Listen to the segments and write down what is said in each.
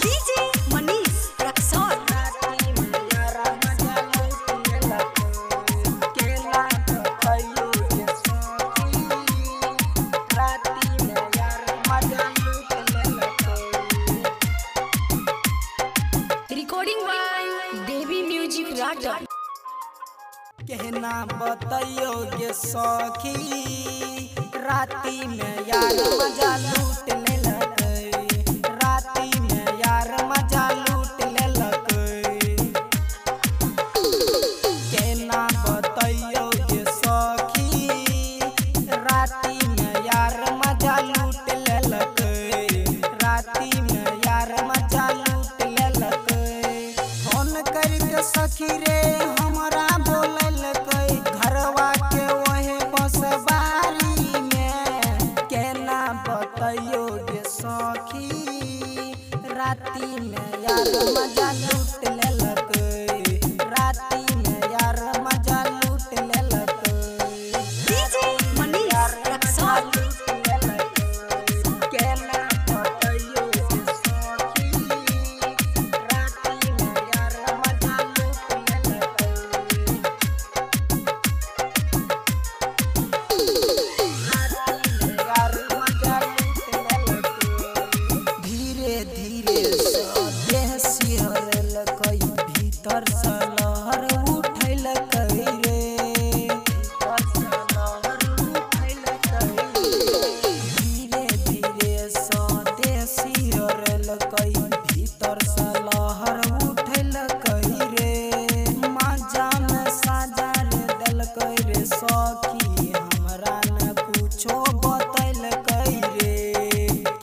DJ Manish Raksol Recording by Devi Music Radar कहना बताइयो गे सखी राती में यार मजा लूट ले लगे राती में यार मजा लूट ले लगे कहना बताइयो गे सखी राती में यार मजा लूट ले लगे राती में यार मजा लूट ले लगे फोन करके सखी रे हमरा घरवा के वही बसबारी में केना बताइयो गे सखी राती में यार मजा लूट ले लगे राती में यार मजा लूट ले लगे DJ Manish Raksol केना बताइयो गे सखी राती में यार मजा लूट ले लगे धीरे धीरे देह सिहरल कई भीतर से लहर उठल कई रे धीरे धीरे देह सिहरल कई भीतर से लहर उठल कई रे मजा में साजा रे दल कई रे सखी हमरा न कुछो बतल कई रे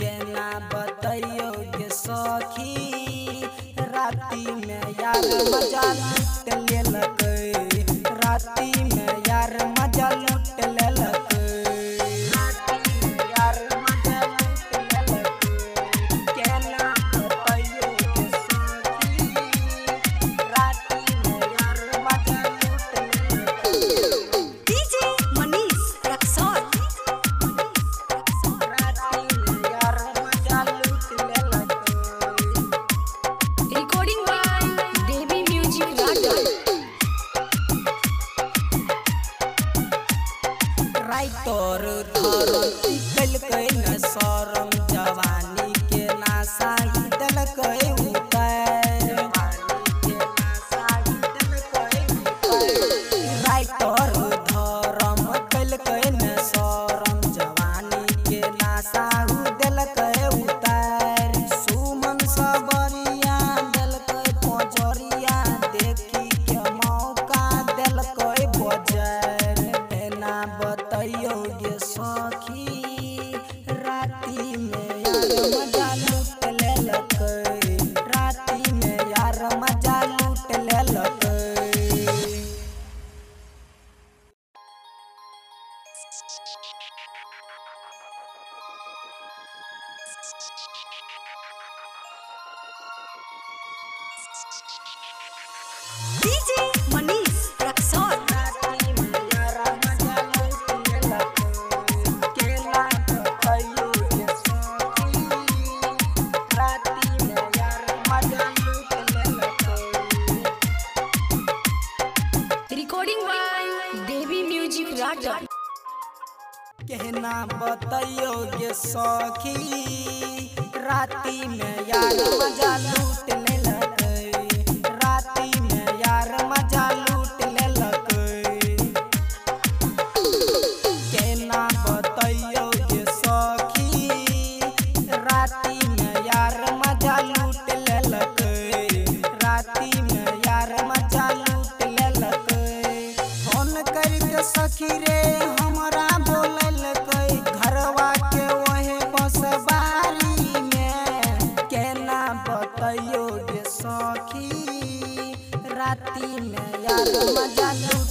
केना बताइयो गे सखी राती में यार मजा लूट ले लगे राती में यार मजा लूट ले लगे राती में यार मजा लूट ले लगे केना बताइयो गे सखी राती में यार मजा लूट ले लगे DJ Manish Raksol राती में यार मजा लूट ले लगे Recording by Devi Music Radar writer धरम निकल कई न शरम जवानी के नासा दल कई उतर राइटर धरम कल कई न शरम जवानी के नासा दल कई उतर सुमन सबरिया दल कई पजरिया देखी के मौका दल कई बजर ना बताइयो गे सखी राती में यार मजा लूट ले लगे राती में यार मजा लूट ले लगे DJ Manish Raksol राती में यार मजा लूट ले लगे केना बताइयो गे सखी राती में यार मजा लूट ले लगे Recording by Devi Music Radar कहना बताइयो गे सखी राती में यार मजा लूट ले लगे राती में यार मजा लूट ले लगे कहना बताइयो गे सखी राती में यार मजा लूट ले लगे राती में यार मजा लूट ले लगे फोन करके सखी रे हमरा बोलल कई घरवा के वही बसबारी में केना बताइयो गे सखी राती में यार मजा लूट